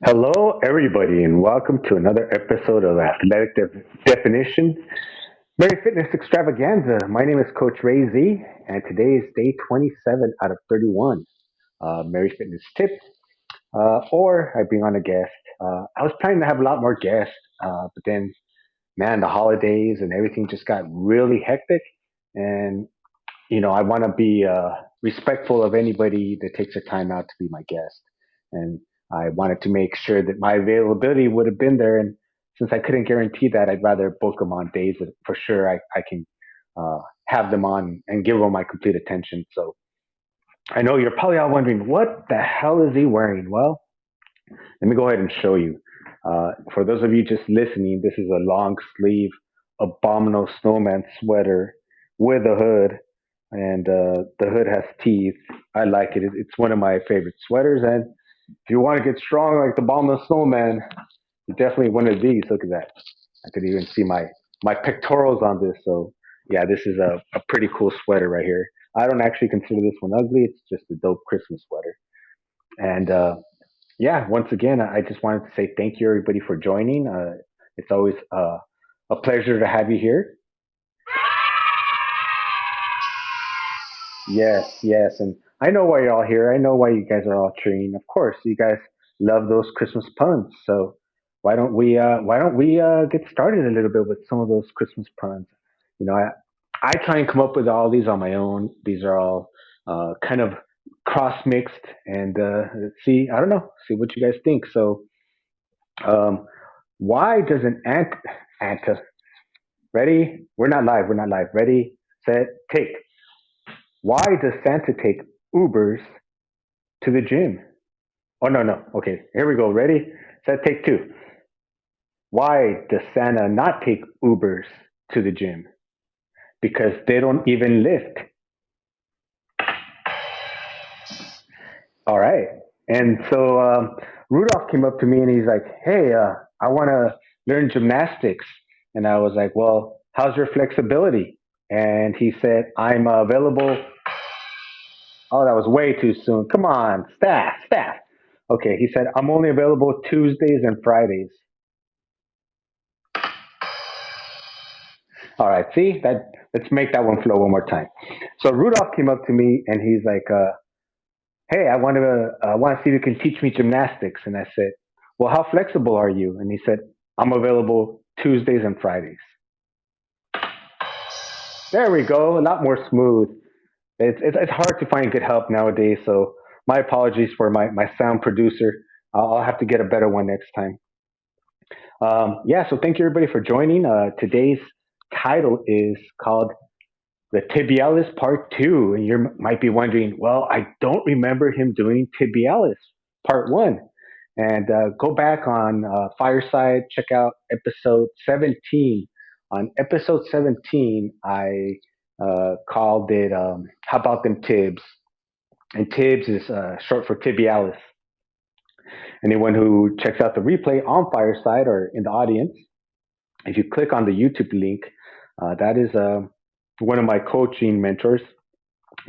Hello, everybody, and welcome to another episode of Athletic Definition, Mary Fitness Extravaganza. My name is Coach Ray Z, and today is day 27 out of 31. Mary Fitness Tip, or I bring on a guest. I was planning to have a lot more guests, but then, man, the holidays and everything just got really hectic, and I want to be respectful of anybody that takes the time out to be my guest. And I wanted to make sure that my availability would have been there. And since I couldn't guarantee that, I'd rather book them on days that for sure I can have them on and give them my complete attention. So I know you're probably all wondering, what the hell is he wearing? Well, let me go ahead and show you. For those of you just listening, this is a long sleeve abominable snowman sweater with a hood, and the hood has teeth. I like it. It's one of my favorite sweaters. And if you want to get strong like the abominable snowman, you definitely one of these. Look at that. I could even see my pectorals on this. So yeah, this is a pretty cool sweater right here. I don't actually consider this one ugly. It's just a dope Christmas sweater. And yeah, once again, I just wanted to say thank you everybody for joining. It's always a pleasure to have you here. Yes, yes, and I know why you're all here. I know why you guys are all cheering. Of course, you guys love those Christmas puns. So why don't we get started a little bit with some of those Christmas puns? You know, I try and come up with all these on my own. These are all kind of cross mixed, and see, I don't know, see what you guys think. So, um, why does an ant ready? We're not live. We're not live. Ready, set, take. Why does Santa take Ubers to the gym? Oh, no, no. Okay, here we go. Ready? Set, take two. Why does Santa not take Ubers to the gym? Because they don't even lift. All right. And so Rudolph came up to me and he's like, "Hey, I want to learn gymnastics." And I was like, "Well, how's your flexibility?" And he said, "I'm available." Oh, that was way too soon. Come on, staff. Okay, he said, "I'm only available Tuesdays and Fridays." All right, see that. Let's make that one flow one more time. So Rudolph came up to me and he's like, "Hey, I want to see if you can teach me gymnastics." And I said, "Well, how flexible are you?" And he said, "I'm available Tuesdays and Fridays." There we go, a lot more smooth. It's hard to find good help nowadays, so my apologies for my sound producer. I'll have to get a better one next time. Yeah, so thank you everybody for joining. Today's title is called the Tibialis Part 2. And you might be wondering, well, I don't remember him doing Tibialis Part 1. And go back on Fireside, check out episode 17. On episode 17, I called it How About Them Tibs? And Tibs is short for Tibialis. Anyone who checks out the replay on Fireside or in the audience, if you click on the YouTube link, that is one of my coaching mentors,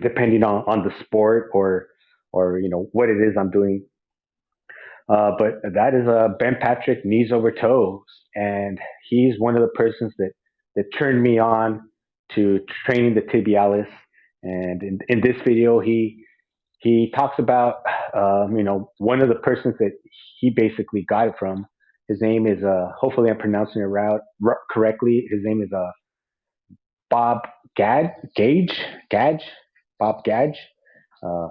depending on the sport or what it is I'm doing. But that is Ben Patrick, knees over toes, and he's one of the persons that turned me on to training the tibialis. And in this video, he talks about one of the persons that he basically got it from. His name is hopefully I'm pronouncing it correctly. His name is Bob Gage, Bob Gage. Uh,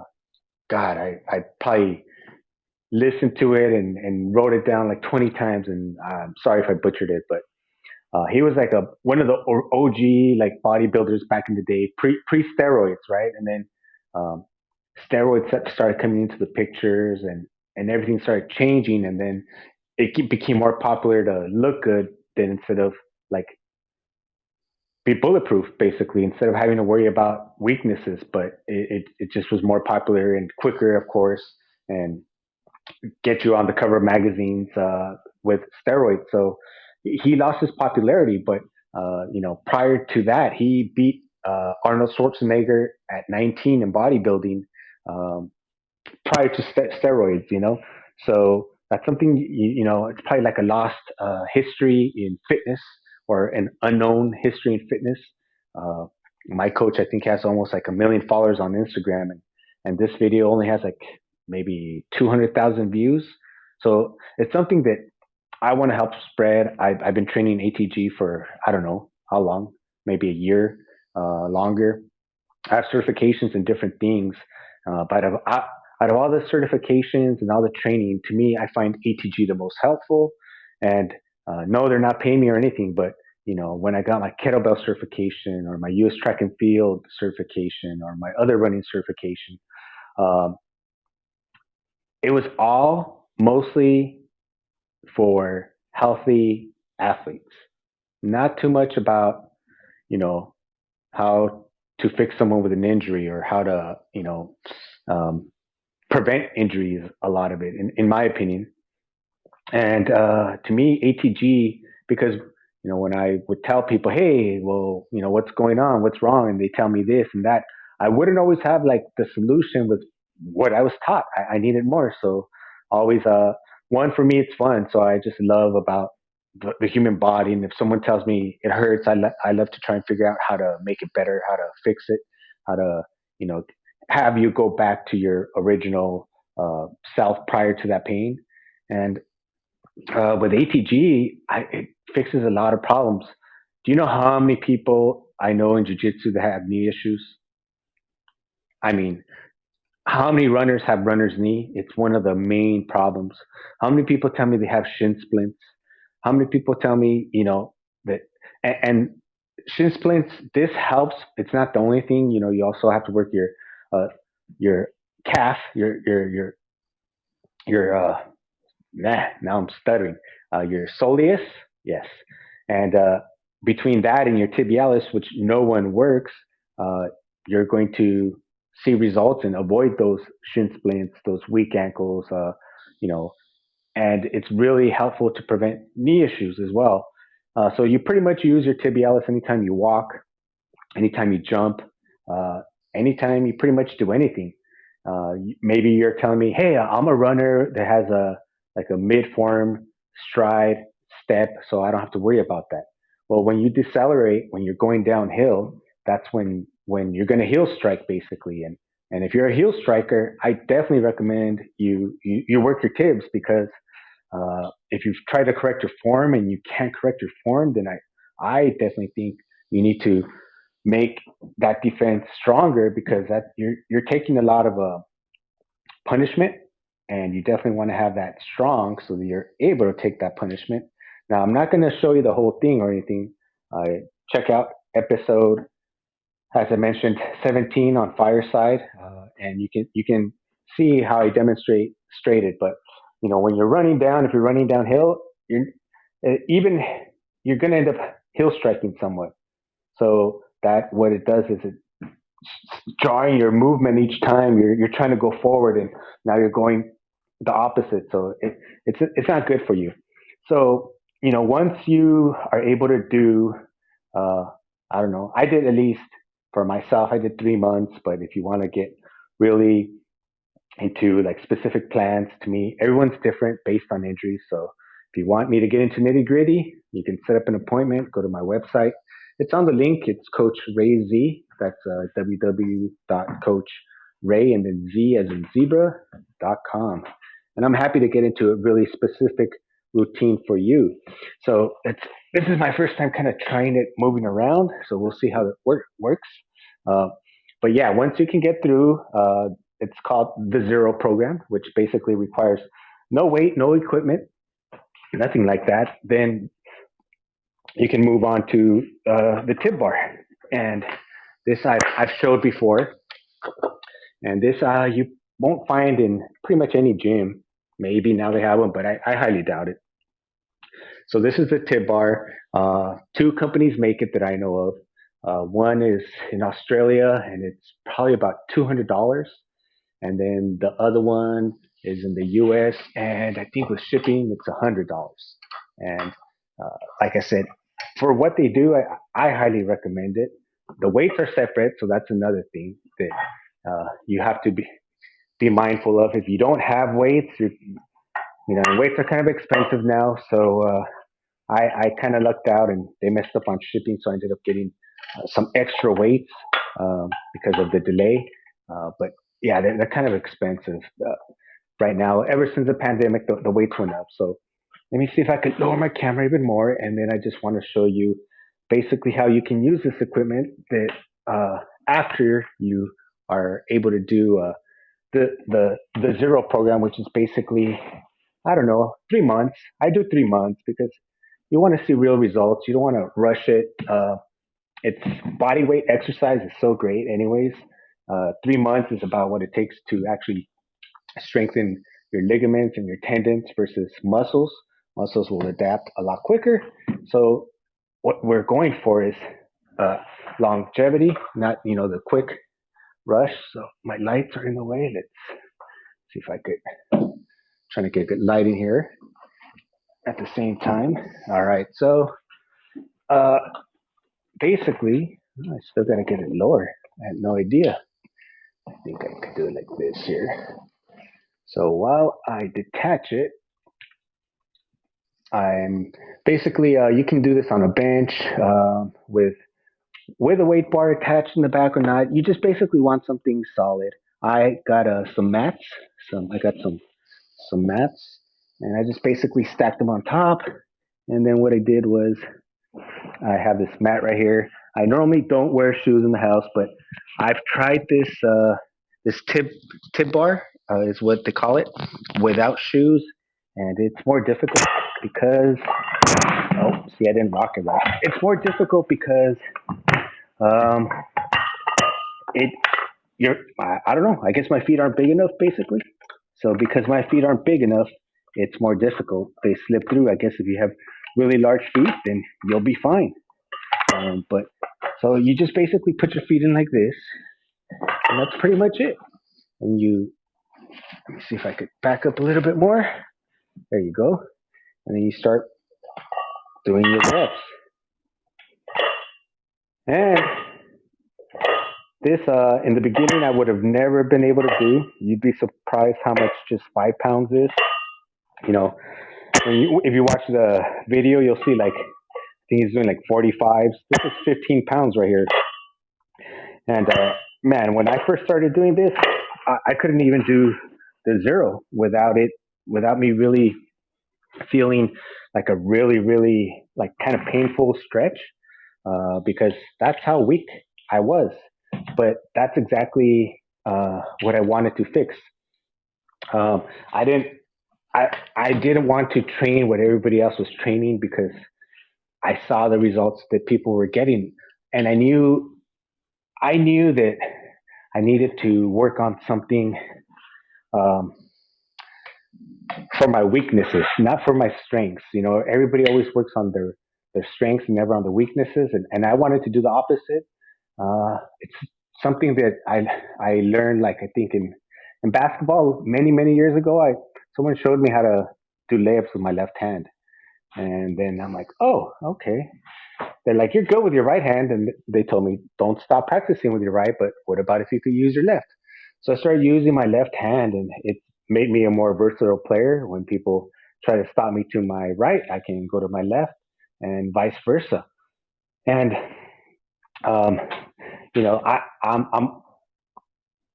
God, I probably listened to it and wrote it down like 20 times, and I'm sorry if I butchered it, but he was like a one of the OG like bodybuilders back in the day, pre steroids, right? And then um, steroids started coming into the pictures, and everything started changing, and then became more popular to look good than instead of like be bulletproof basically instead of having to worry about weaknesses, but it just was more popular and quicker, of course, and get you on the cover of magazines with steroids. So he lost his popularity, but prior to that, he beat Arnold Schwarzenegger at 19 in bodybuilding, um, prior to steroids. So That's something it's probably like a lost history in fitness or an unknown history in fitness. Uh, my coach, I think, has almost like 1 million followers on Instagram, and this video only has like maybe 200,000 views. So it's something that I want to help spread. I've been training ATG for I don't know how long, maybe a year longer. I have certifications in different things, but out of all the certifications and all the training, to me, I find ATG the most helpful. And no, they're not paying me or anything, but when I got my kettlebell certification or my US track and field certification or my other running certification, um, it was all mostly for healthy athletes, not too much about you know how to fix someone with an injury or how to um, prevent injuries. A lot of it, in my opinion. And to me, ATG, because when I would tell people, hey, well, what's going on, what's wrong, and they tell me this and that, I wouldn't always have like the solution with what I was taught. I needed more. So always, one for me, it's fun. So I just love about the human body, and if someone tells me it hurts, I love to try and figure out how to make it better, how to fix it, how to you know have you go back to your original self prior to that pain. And with ATG, it fixes a lot of problems. Do you know how many people I know in jiu-jitsu that have knee issues? I mean, how many runners have runner's knee? It's one of the main problems. How many people tell me they have shin splints? How many people tell me, that, and shin splints, this helps. It's not the only thing. You also have to work uh, your calf, your nah, now I'm stuttering. Your soleus, yes, and between that and your tibialis, which no one works, uh, you're going to see results and avoid those shin splints, those weak ankles, you know, and it's really helpful to prevent knee issues as well. So you pretty much use your tibialis anytime you walk, anytime you jump, uh, anytime you pretty much do anything. Maybe you're telling me, hey, I'm a runner that has a like a mid form stride step, so I don't have to worry about that. Well, when you decelerate, when you're going downhill, that's when you're going to heel strike basically. And if you're a heel striker, I definitely recommend you work your tibs because if you've tried to correct your form and you can't correct your form, then I definitely think you need to make that defense stronger because that you're taking a lot of punishment, and you definitely want to have that strong so that you're able to take that punishment. Now, I'm not going to show you the whole thing or anything. Check out episode, as I mentioned, 17 on Fireside, and you can see how I demonstrate straight. But when you're running down, if you're running downhill, even you're going to end up hill striking somewhat. So that what it does is it drawing your movement each time you're trying to go forward, and now you're going the opposite. So it's not good for you. So once you are able to do, uh, I don't know, I did at least for myself, I did 3 months. But if you want to get really into like specific plans, to me, everyone's different based on injuries. So if you want me to get into nitty gritty, you can set up an appointment. Go to my website. It's on the link. It's Coach Ray Z. That's www.coachray and then Z as in zebra.com. And I'm happy to get into a really specific routine for you. So this is my first time kind of trying it moving around. So we'll see how it works. Uh, but yeah, once you can get through, it's called the Zero program, which basically requires no weight, no equipment, nothing like that. Then you can move on to the tip bar. And this I've showed before. And this you won't find in pretty much any gym. Maybe now they have them, but I highly doubt it. So this is the tip bar. Two companies make it that I know of. One is in Australia, and it's probably about $200. And then the other one is in the U.S. and I think with shipping it's $100. And like I said, for what they do, I highly recommend it. The weights are separate, so that's another thing that you have to be mindful of. If you don't have weights, Weights are kind of expensive now, so I kind of lucked out and they messed up on shipping, so I ended up getting some extra weights because of the delay. But yeah, they're kind of expensive right now. Ever since the pandemic, the weights went up. So let me see if I could lower my camera even more, and then I just want to show you basically how you can use this equipment that after you are able to do the zero program, which is basically I don't know 3 months. I do 3 months because you want to see real results. You don't want to rush it. It's body weight exercise is so great, anyways. 3 months is about what it takes to actually strengthen your ligaments and your tendons versus muscles. Muscles will adapt a lot quicker. So what we're going for is uh, longevity, not the quick rush. So my lights are in the way. Let's see if I could trying to get good lighting here at the same time. All right. So uh, basically, I still gotta get it lower. I had no idea. I think I could do it like this here. So while I detach it, I'm basically you can do this on a bench with a weight bar attached in the back or not. You just basically want something solid. I got some mats. I got some mats, and I just basically stacked them on top. And then what I did was I have this mat right here. I normally don't wear shoes in the house, but I've tried this tib bar is what they call it without shoes, and it's more difficult because see I didn't rock it right. It's more difficult because um, it you're I don't know. I guess my feet aren't big enough, basically. So because my feet aren't big enough, it's more difficult. They slip through. I guess if you have really large feet, then you'll be fine. But so you just basically put your feet in like this, and that's pretty much it. And let me see if I could back up a little bit more. There you go. And then you start doing your reps. And this, in the beginning, I would have never been able to do. You'd be surprised how much just 5 pounds is. You know, if you watch the video, you'll see like I think he's doing like 45s. This is 15 pounds right here. And man, when I first started doing this, I couldn't even do the zero without me really feeling like a really like kind of painful stretch because that's how weak I was. But that's exactly what I wanted to fix. Um, I didn't I didn't want to train what everybody else was training because I saw the results that people were getting, and I knew that I needed to work on something um, for my weaknesses, not for my strengths. Everybody always works on their strengths and never on the weaknesses, and I wanted to do the opposite. It's something that I learned, like I think in basketball many years ago. I Someone showed me how to do layups with my left hand, and then I'm like, oh, okay. They're like, you're good with your right hand, and they told me don't stop practicing with your right, but what about if you could use your left? So I started using my left hand, and it made me a more versatile player. When people try to stop me to my right, I can go to my left, and vice versa. And um, you know,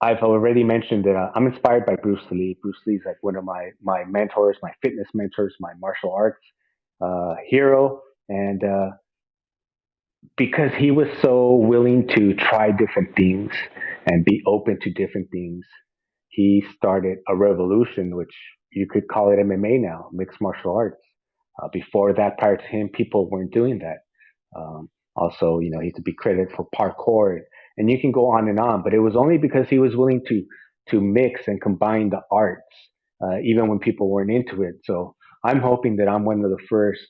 I've already mentioned that I'm inspired by Bruce Lee. Bruce Lee is like one of my mentors, my fitness mentors, my martial arts hero, and because he was so willing to try different things and be open to different things, he started a revolution, which you could call it MMA now, mixed martial arts. Before that, prior to him, people weren't doing that. Also, he could be credited for parkour, and you can go on and on. But it was only because he was willing to mix and combine the arts, even when people weren't into it. So I'm hoping that I'm one of the first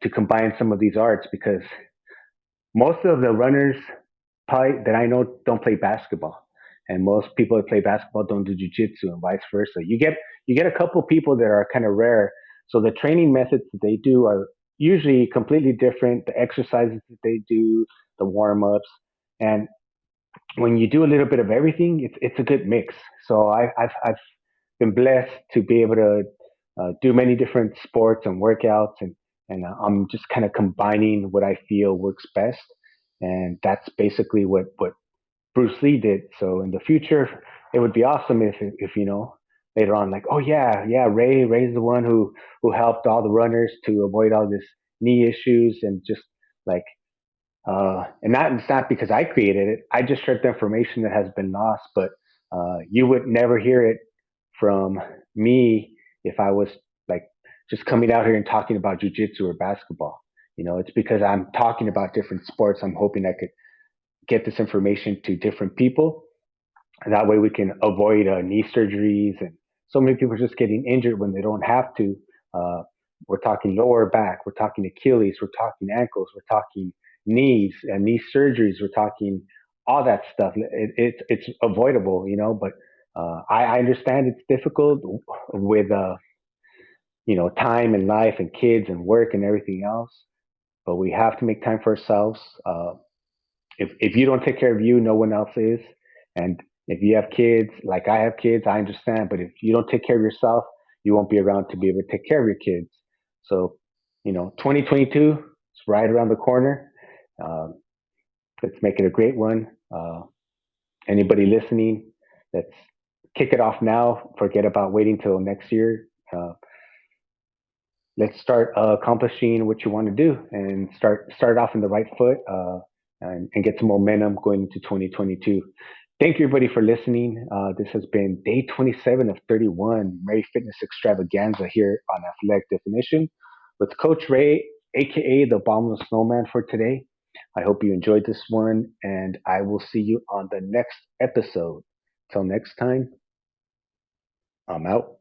to combine some of these arts because most of the runners probably that I know don't play basketball, and most people that play basketball don't do jujitsu, and vice versa. You get a couple people that are kind of rare, so the training methods that they do are usually completely different. The exercises that they do, the warm ups, and when you do a little bit of everything, it's a good mix. So I've been blessed to be able to do many different sports and workouts, and I'm just kind of combining what I feel works best, and that's basically what Bruce Lee did. So in the future, it would be awesome if later on, like, oh yeah, Ray's the one who helped all the runners to avoid all this knee issues, and just like and not it's not because I created it. I just shared the information that has been lost, but you would never hear it from me if I was like just coming out here and talking about jujitsu or basketball. It's because I'm talking about different sports. I'm hoping I could get this information to different people. And that way we can avoid knee surgeries, and so many people are just getting injured when they don't have to. Uh, we're talking lower back, we're talking Achilles, we're talking ankles, we're talking knees and knee surgeries, we're talking all that stuff. It's avoidable, but I understand it's difficult with time and life and kids and work and everything else, but we have to make time for ourselves. If you don't take care of you, no one else is. And if you have kids, like I have kids, I understand. But if you don't take care of yourself, you won't be around to be able to take care of your kids. So, 2022 is right around the corner. Um, let's make it a great one. Anybody listening, let's kick it off now. Forget about waiting till next year. Let's start accomplishing what you want to do, and start off in the right foot, and get some momentum going into 2022. Thank you, everybody, for listening. This has been day 27 of 31 Mary Fitness Extravaganza here on Athletic Definition with Coach Ray, aka the Abominable Snowman, for today. I hope you enjoyed this one, and I will see you on the next episode. Till next time, I'm out.